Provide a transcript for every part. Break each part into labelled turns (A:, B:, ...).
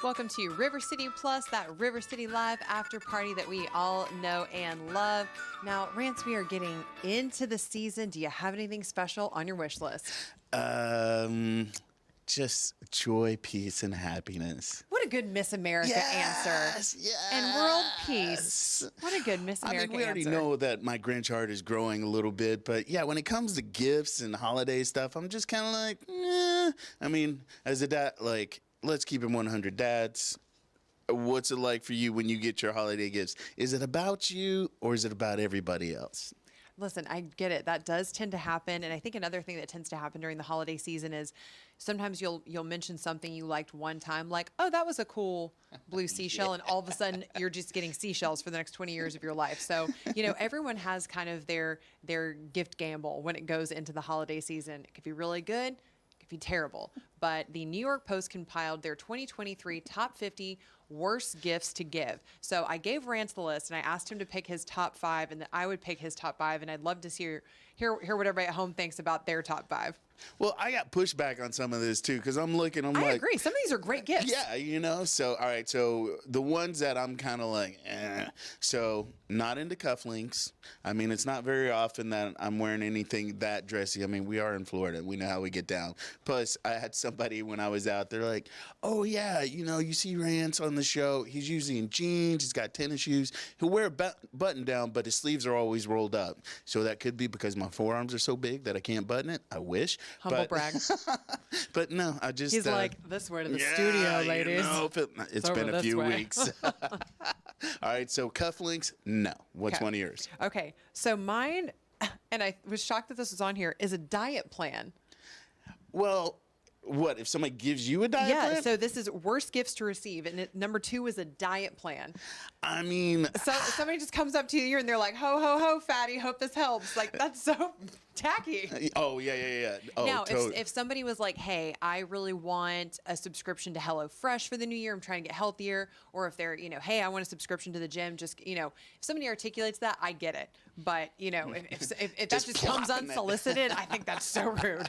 A: Welcome to River City Plus, that River City Live after party that we all know and love. Now, Rance, we are getting into the season. Do you have anything special on your wish list?
B: Just joy, peace, and happiness.
A: What a good Miss America answer.
B: Yes.
A: And world peace. What a good Miss America
B: we already
A: answer.
B: know that my Grinch heart is growing a little bit, but yeah, when it comes to gifts and holiday stuff, I'm just kind of like, as a dad, like, let's keep it 100 dads. What's it like for you when you get your holiday gifts? Is it about you or is it about everybody else?
A: Listen, I get it. That does tend to happen, and I think another thing that tends to happen during the holiday season is sometimes you'll mention something you liked one time, like, "Oh, that was a cool blue seashell," and all of a sudden you're just getting seashells for the next 20 years of your life. So, everyone has kind of their gift gamble when it goes into the holiday season. It could be really good. It could be terrible. But the New York Post compiled their 2023 top 50 worst gifts to give. So I gave Rance the list and I asked him to pick his top 5, and that I would pick his top 5, and I'd love to hear what everybody at home thinks about their top 5.
B: Well, I got pushback on some of this too, because I'm like,
A: I agree. Some of these are great gifts.
B: Yeah, so, all right, so the ones that I'm kind of like, so not into cufflinks. I mean, it's not very often that I'm wearing anything that dressy. I mean, we are in Florida. We know how we get down. Plus, I had somebody when I was out there like, oh, yeah, you see Rance on the show. He's usually in jeans. He's got tennis shoes. He'll wear a button down, but his sleeves are always rolled up. So that could be because my forearms are so big that I can't button it. I wish.
A: Humble brag.
B: But no, I just...
A: He's like, this way to the studio, ladies.
B: It's been a few weeks. All right, so cufflinks, no. What's one of yours?
A: Okay, so mine, and I was shocked that this was on here, is a diet plan.
B: Well... What, if somebody gives you a diet plan?
A: Yeah, so this is worst gifts to receive. And number 2 is a diet plan.
B: I mean...
A: So somebody just comes up to you and they're like, ho, ho, ho, fatty, hope this helps. Like, that's so tacky.
B: Oh, yeah. Oh,
A: now, if somebody was like, hey, I really want a subscription to HelloFresh for the new year, I'm trying to get healthier. Or if they're, hey, I want a subscription to the gym, just, if somebody articulates that, I get it. But, if that just comes unsolicited, I think that's so rude.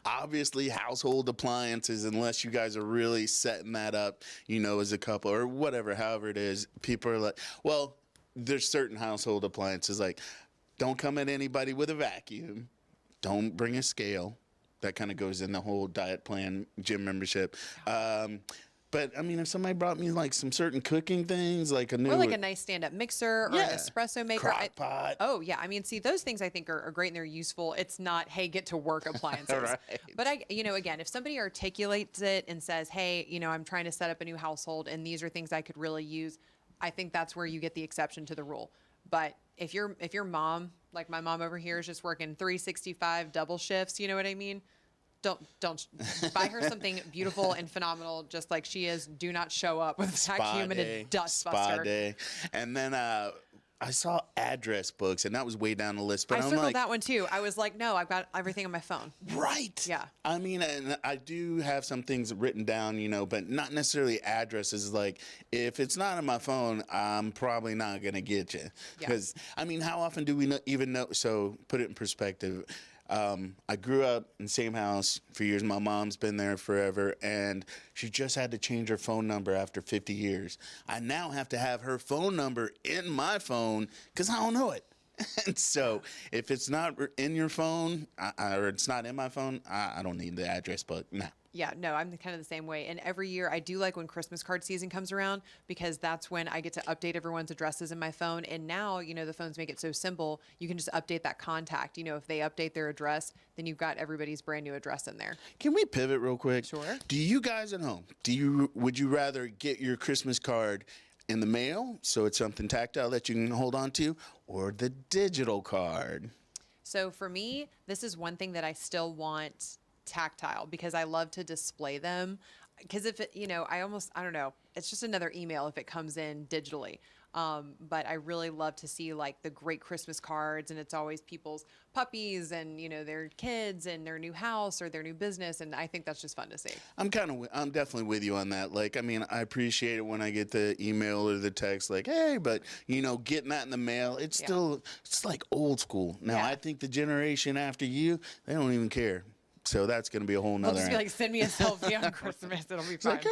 B: Obviously, household appliances, unless you guys are really setting that up, as a couple or whatever, however it is, people are like, well, there's certain household appliances like, don't come at anybody with a vacuum. Don't bring a scale. That kind of goes in the whole diet plan, gym membership. But I mean, if somebody brought me like some certain cooking things, like a
A: nice stand-up mixer or an espresso maker,
B: crock pot.
A: Oh yeah, I mean, see, those things I think are great and they're useful. It's not, hey, get to work appliances.
B: Right.
A: But again, if somebody articulates it and says, hey, I'm trying to set up a new household and these are things I could really use, I think that's where you get the exception to the rule. But if your mom, like my mom over here, is just working 365 double shifts, you know what I mean? Don't buy her something beautiful and phenomenal, just like she is. Do not show up with a vacuum and a dust buster.
B: Spa day. And then I saw address books, and that was way down the list. But
A: I circled that one too. I was like, no, I've got everything on my phone.
B: Right.
A: Yeah.
B: I mean, and I do have some things written down, but not necessarily addresses. Like, if it's not on my phone, I'm probably not going to get you. Because, I mean, how often do we even know? So put it in perspective. I grew up in the same house for years. My mom's been there forever, and she just had to change her phone number after 50 years. I now have to have her phone number in my phone because I don't know it. And so if it's not in your phone or it's not in my phone, I don't need the address book. Nah.
A: Yeah, no, I'm kind of the same way. And every year I do like when Christmas card season comes around because that's when I get to update everyone's addresses in my phone. And now, the phones make it so simple. You can just update that contact. If they update their address, then you've got everybody's brand new address in there.
B: Can we pivot real quick?
A: Sure.
B: Do you guys at home, would you rather get your Christmas card in the mail, so it's something tactile that you can hold on to, or the digital card?
A: So for me, this is one thing that I still want tactile because I love to display them. Because if it, I don't know, it's just another email if it comes in digitally. But I really love to see like the great Christmas cards, and it's always people's puppies and, their kids and their new house or their new business. And I think that's just fun to see.
B: I'm definitely with you on that. Like, I mean, I appreciate it when I get the email or the text like, hey, but getting that in the mail, it's still, it's like old school. Now, I think the generation after you, they don't even care. So that's going to be a whole
A: I'll
B: nother.
A: just be like, send me a selfie on Christmas. It'll be fine.
B: Like, yeah,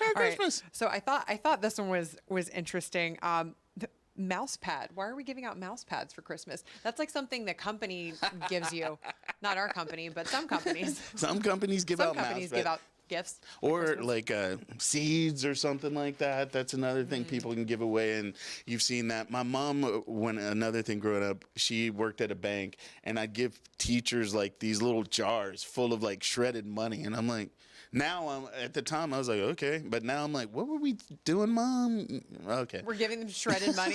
B: Merry
A: All right.
B: Christmas.
A: So I thought this one was interesting. The mouse pad. Why are we giving out mouse pads for Christmas? That's like something the company gives you. Not our company, but some companies.
B: Some companies give
A: Some
B: out
A: companies
B: mouse
A: give
B: pads.
A: out gifts. at
B: Or
A: Christmas.
B: like seeds or something like that. That's another thing
A: Mm.
B: people can give away, and you've seen that. My mom, when another thing growing up, she worked at a bank, and I'd give teachers like these little jars full of like shredded money, and I'm like, now at the time I was like, okay, but now I'm like, what were we doing, Mom? Okay.
A: We're giving them shredded money.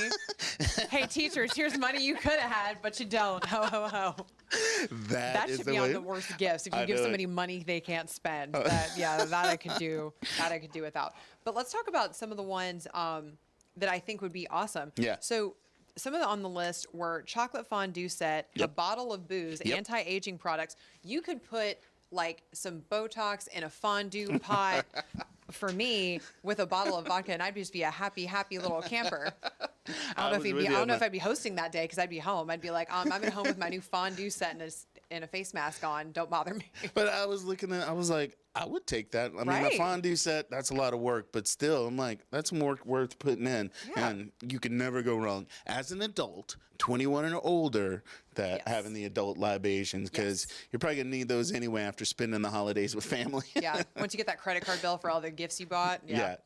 A: Hey, teachers, here's money you could have had, but you don't. Ho, ho, ho. That
B: is
A: should
B: the
A: be on
B: way.
A: the worst gifts. If you
B: I
A: give
B: know it.
A: somebody money they can't spend, that I could do. That I could do without. But let's talk about some of the ones that I think would be awesome.
B: Yeah.
A: So some of the on the list were chocolate fondue set, a
B: Yep.
A: bottle of booze,
B: Yep.
A: anti-aging products. You could put like some Botox in a fondue pot. For me, with a bottle of vodka, and I'd just be a happy, happy little camper. I don't know if I'd be hosting that day because I'd be home. I'd be like, I'm at home with my new fondue set and a face mask on. Don't bother me.
B: But I was looking at, I was like, I would take that. I mean, a
A: Right.
B: fondue set, that's a lot of work, but still, I'm like, that's more worth putting in.
A: Yeah.
B: And you can never go wrong. As an adult, 21 and older, that
A: Yes.
B: having the adult libations, because you're probably going to need those anyway after spending the holidays with family.
A: Yeah. Once you get that credit card bill for all the gifts you bought. Yeah.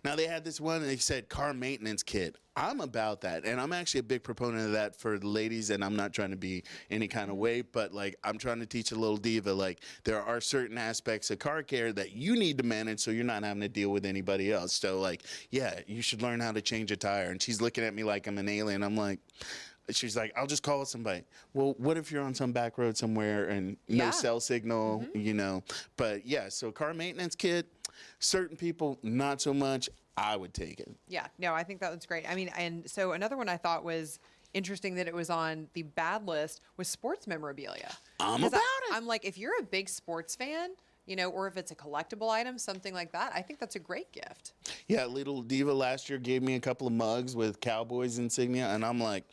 B: Now they had this one, and they said car maintenance kit. I'm about that, and I'm actually a big proponent of that for the ladies, and I'm not trying to be any kind of way, but like I'm trying to teach a little diva, like there are certain aspects of car care that you need to manage so you're not having to deal with anybody else. So like, yeah, you should learn how to change a tire. And she's looking at me like I'm an alien. I'm like, she's like, I'll just call somebody. Well, what if you're on some back road somewhere and no
A: Yeah.
B: cell signal, you know? But yeah, so car maintenance kit, certain people, not so much. I would take it.
A: Yeah. No, I think that was great. I mean, and so another one I thought was interesting that it was on the bad list was sports memorabilia.
B: I'm
A: 'Cause
B: about it.
A: I'm like, if you're a big sports fan, you know, or if it's a collectible item, something like that, I think that's a great gift.
B: Yeah, Little Diva last year gave me a couple of mugs with Cowboys insignia, and I'm like,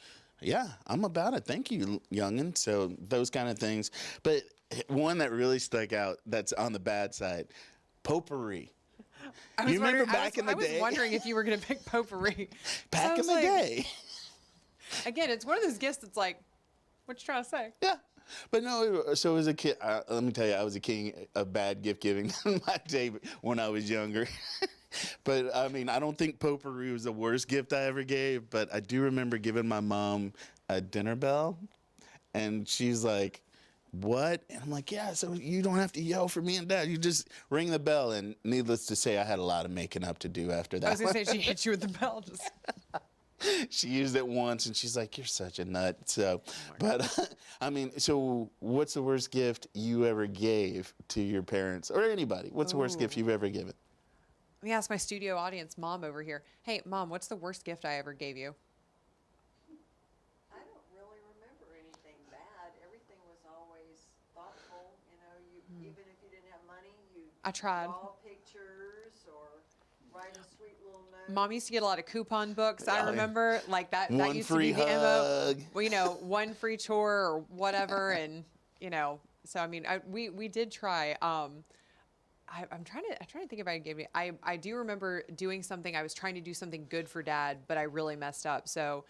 B: yeah, I'm about it. Thank you, youngin. So those kind of things. But one that really stuck out that's on the bad side, potpourri.
A: I was
B: You remember
A: wondering-
B: back in the
A: I was
B: day?
A: wondering if you were going to pick potpourri.
B: Back
A: I
B: in
A: was
B: the
A: like-
B: day.
A: Again, it's one of those gifts that's like, what you trying to say?
B: Yeah. But no, so as a kid, let me tell you, I was a king of bad gift giving in my day when I was younger. But I mean, I don't think potpourri was the worst gift I ever gave, but I do remember giving my mom a dinner bell, and she's like, what? And I'm like, yeah, so you don't have to yell for me and Dad. You just ring the bell. And needless to say, I had a lot of making up to do after that.
A: I was going to say she hit you with the bell. Just
B: She used it once, and she's like, you're such a nut. So, but I mean, so what's the worst gift you ever gave to your parents or anybody? What's the worst gift you've ever given?
A: Let me ask my studio audience, Mom over here. Hey, Mom, what's the worst gift I ever gave you?
C: I don't really remember anything bad. Everything was always thoughtful. You know, even if you didn't have money, you
A: I tried.
C: draw pictures or write a sweet little note.
A: Mom used to get a lot of coupon books. I
B: Yeah.
A: remember like that. That
B: One
A: used
B: free
A: to be the MO.
B: hug.
A: Well, you know, one free tour or whatever, and you know. So I mean, we did try. I'm trying to think if I gave me. I do remember doing something. I was trying to do something good for Dad, but I really messed up. So.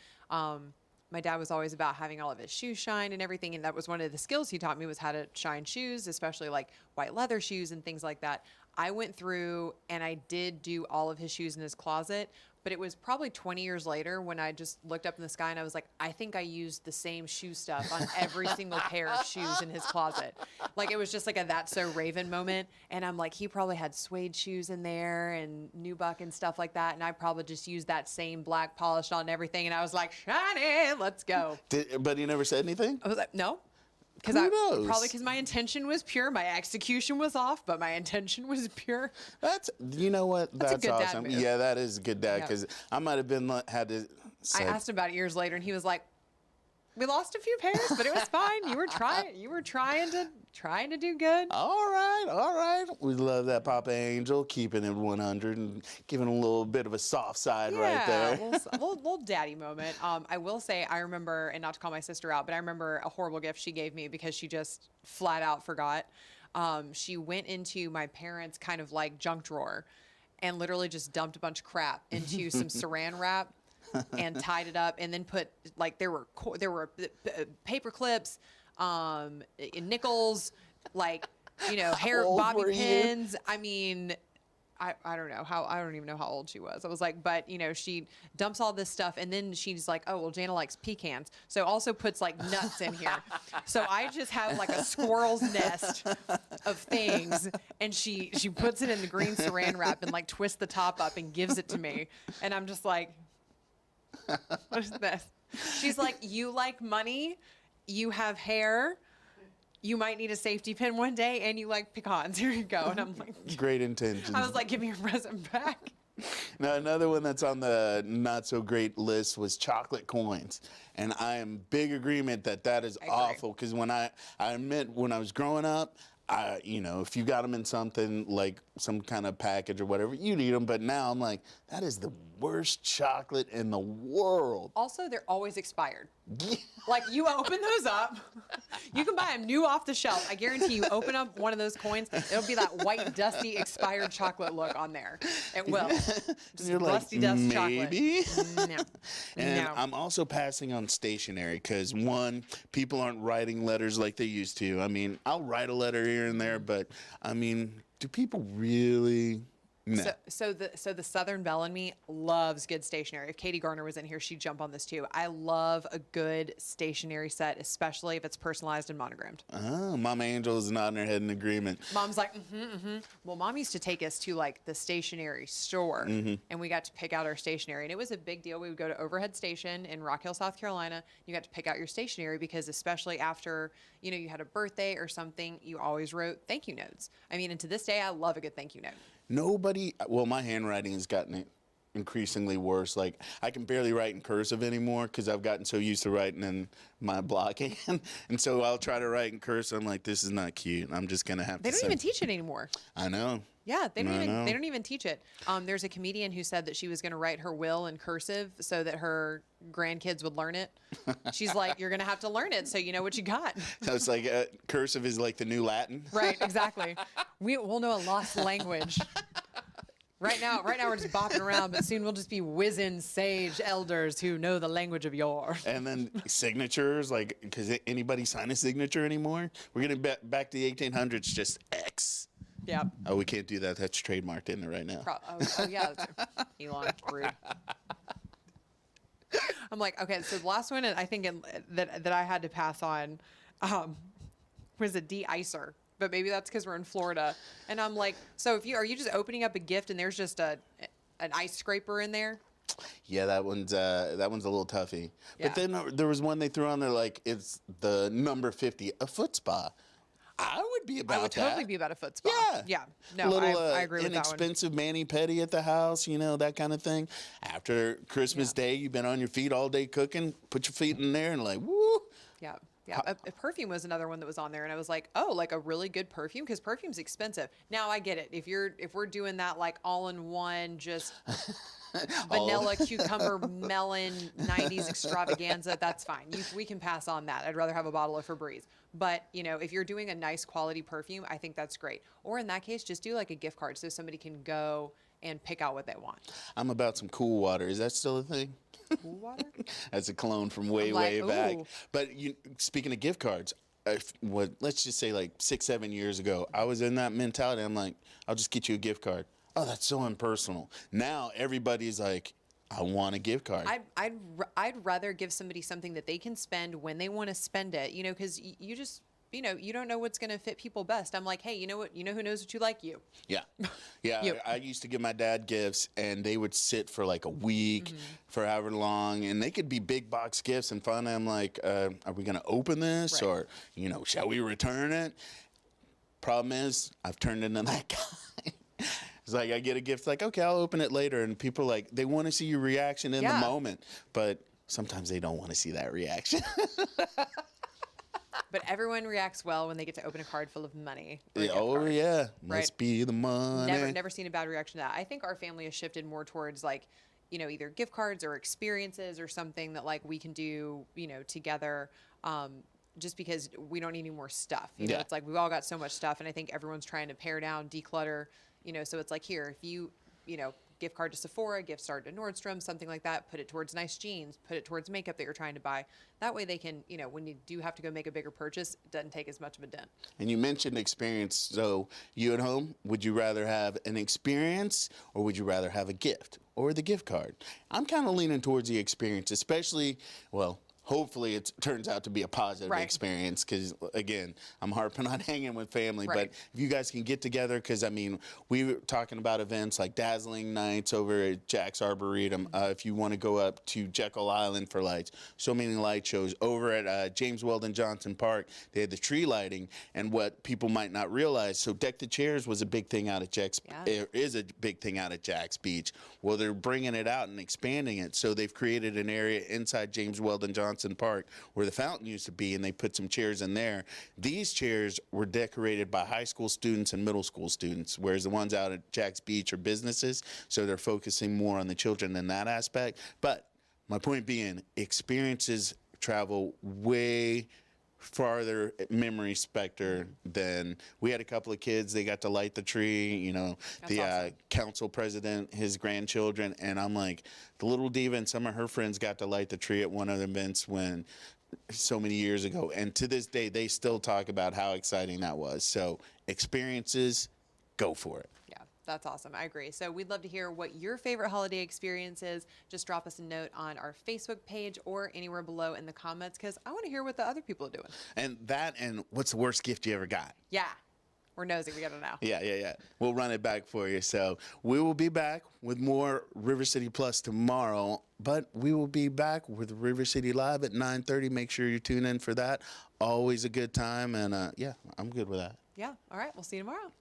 A: My dad was always about having all of his shoes shine and everything, and that was one of the skills he taught me was how to shine shoes, especially like white leather shoes and things like that. I went through and I did do all of his shoes in his closet, but it was probably 20 years later when I just looked up in the sky and I was like, I think I used the same shoe stuff on every single pair of shoes in his closet. Like it was just like a That's So Raven moment. And I'm like, he probably had suede shoes in there and nubuck and stuff like that. And I probably just used that same black polish on everything. And I was like, shiny, let's go.
B: But he never said anything?
A: I was like, no.
B: Kudos.
A: Probably because my intention was pure. My execution was off, but my intention was pure.
B: That's, you know what?
A: That's a good dad
B: awesome.
A: move.
B: Yeah, that is a good dad,
A: Yeah.
B: because I might have been had to
A: I
B: say,
A: asked him about it years later, and he was like, "We lost a few pairs, but it was fine. You were trying to do good."
B: all right. We love that Papa Angel, keeping it 100 and giving a little bit of a soft side right there.
A: little daddy moment. I will say, I remember, and not to call my sister out, but I remember a horrible gift she gave me because she just flat out forgot. she went into my parents' kind of like junk drawer and literally just dumped a bunch of crap into some saran wrap and tied it up, and then put like there were paper clips, nickels, like hair
B: How old
A: bobby
B: were you?
A: pins. I mean, I don't know how, I don't even know how old she was. I was like, but she dumps all this stuff, and then she's like, oh well, Jana likes pecans, so also puts like nuts in here. So I just have like a squirrel's nest of things, and she puts it in the green saran wrap and like twists the top up and gives it to me, and I'm just like, what is this? She's like, you like money, you have hair, you might need a safety pin one day, and you like pecans. Here you go. And I'm like,
B: Great intentions.
A: I was like, give me your present back.
B: Now, another one that's on the not so great list was chocolate coins. And I am big agreement that is
A: I agree.
B: awful, because when I admit, when I was growing up, if you got them in something like some kind of package or whatever, you'd eat them. But now I'm like, that is the worst chocolate in the world.
A: Also, they're always expired. Like, you open those up, you can buy them new off the shelf. I guarantee you, open up one of those coins, it'll be that white, dusty, expired chocolate look on there. It will. Just
B: You're like,
A: rusty dust
B: maybe?
A: chocolate. No.
B: And
A: No.
B: I'm also passing on stationery because, one, people aren't writing letters like they used to. I mean, I'll write a letter here and there, but, I mean, do people really? No.
A: So the Southern Belle in me loves good stationery. If Katie Garner was in here, she'd jump on this too. I love a good stationery set, especially if it's personalized and monogrammed.
B: Oh, Mama Angel is nodding her head in agreement.
A: Mom's like, Well, Mom used to take us to like the stationery store, and we got to pick out our stationery, and it was a big deal. We would go to Overhead Station in Rock Hill, South Carolina. You got to pick out your stationery because, especially after you had a birthday or something, you always wrote thank you notes. I mean, and to this day, I love a good thank you note.
B: My handwriting has gotten increasingly worse. Like, I can barely write in cursive anymore because I've gotten so used to writing in my block hand. And so I'll try to write in cursive. I'm like, this is not cute. I'm just going to have to
A: They don't even teach it anymore.
B: I know.
A: Yeah, they
B: I know.
A: don't even teach it. There's a comedian who said that she was going to write her will in cursive so that her grandkids would learn it. She's like, you're going to have to learn it so you know what you got.
B: So it's like cursive is like the new Latin.
A: Right, exactly. We'll know a lost language. Right now we're just bopping around, but soon we'll just be wizened sage elders who know the language of yore.
B: And then signatures, like, because anybody sign a signature anymore? We're getting back to the 1800s, just X.
A: Yeah.
B: Oh, we can't do that. That's trademarked in it right now.
A: Oh yeah, Elon, rude. I'm like, okay, so the last one, I think that I had to pass on, was a de-icer. But maybe that's because we're in Florida. And I'm like, so are you just opening up a gift and there's just an ice scraper in there?
B: Yeah, that one's a little toughy.
A: Yeah.
B: But then there was one they threw on there, like, it's the number 50, a foot spa. I would be about that.
A: I would totally be about a foot spa.
B: Yeah.
A: Yeah. No,
B: Little,
A: I agree with that one.
B: inexpensive mani-pedi at the house, that kind of thing. After Christmas Day, you've been on your feet all day cooking, put your feet in there and like, woo.
A: Yeah. Yeah, a perfume was another one that was on there, and I was like, oh, like a really good perfume, because perfume's expensive. Now I get it. If we're doing that like all in one, just vanilla, cucumber, melon, 90s extravaganza, that's fine. We can pass on that. I'd rather have a bottle of Febreze. But if you're doing a nice quality perfume, I think that's great. Or in that case, just do like a gift card so somebody can go and pick out what they want.
B: I'm about some cool water. Is that still a thing?
A: Cool water?
B: That's a clone from way
A: like,
B: back.
A: ooh.
B: But speaking of gift cards, let's just say like 6-7 years ago, I was in that mentality. I'm like, I'll just get you a gift card. Oh, that's so impersonal. Now everybody's like, I want a gift card.
A: I'd rather give somebody something that they can spend when they want to spend it. Because you just. You don't know what's going to fit people best. I'm like, hey, you know what? You know who knows what you like? You.
B: Yeah. Yeah.
A: You.
B: I used to give my dad gifts, and they would sit for like a week, for however long, and they could be big box gifts. And finally, I'm like, are we going to open this,
A: Right.
B: or shall we return it? Problem is, I've turned into that guy. It's like I get a gift, like, okay, I'll open it later, and people are like, they want to see your reaction in the moment, but sometimes they don't want to see that reaction.
A: But everyone reacts well when they get to open a card full of money. Or a gift
B: Oh
A: card.
B: yeah,
A: Right.
B: must be the money.
A: Never seen a bad reaction to that. I think our family has shifted more towards like, either gift cards or experiences or something that like we can do, together. just because we don't need any more stuff. You know,
B: Yeah.
A: it's like we've all got so much stuff, and I think everyone's trying to pare down, declutter. You know, so it's like here, if you know, gift card to Sephora, gift card to Nordstrom, something like that. Put it towards nice jeans. Put it towards makeup that you're trying to buy. That way, they can, you know, when you do have to go make a bigger purchase, it doesn't take as much of a dent.
B: And you mentioned experience. So you at home, would you rather have an experience or would you rather have a gift or the gift card? I'm kind of leaning towards the experience, especially, well, hopefully it turns out to be a positive
A: Right.
B: experience because, again, I'm harping on hanging with family.
A: Right.
B: But if you guys can get together, because, I mean, we were talking about events like Dazzling Nights over at Jack's Arboretum. If you want to go up to Jekyll Island for lights, so many light shows. Over at James Weldon Johnson Park, they had the tree lighting. And what people might not realize, so Deck the Chairs was a big thing out at Jack's,
A: Yeah.
B: is a big thing out at Jack's Beach. Well, they're bringing it out and expanding it. So they've created an area inside James Weldon Johnson Park where the fountain used to be, and they put some chairs in there. These chairs were decorated by high school students and middle school students, whereas the ones out at Jack's Beach are businesses, so they're focusing more on the children in that aspect. But my point being, experiences travel way farther memory specter than we had a couple of kids. They got to light the tree, you know,
A: That's
B: the
A: awesome.
B: council president, his grandchildren. And I'm like, the little diva and some of her friends got to light the tree at one of the events when so many years ago. And to this day, they still talk about how exciting that was. So experiences, go for it.
A: Yeah, that's awesome. I agree. So we'd love to hear what your favorite holiday experience is. Just drop us a note on our Facebook page or anywhere below in the comments because I want to hear what the other people are doing.
B: And that, and what's the worst gift you ever got?
A: Yeah, we're nosy. We got to know.
B: Yeah. We'll run it back for you. So we will be back with more River City Plus tomorrow, but we will be back with River City Live at 9:30. Make sure you tune in for that. Always a good time, and yeah, I'm good with that.
A: Yeah. All right. We'll see you tomorrow.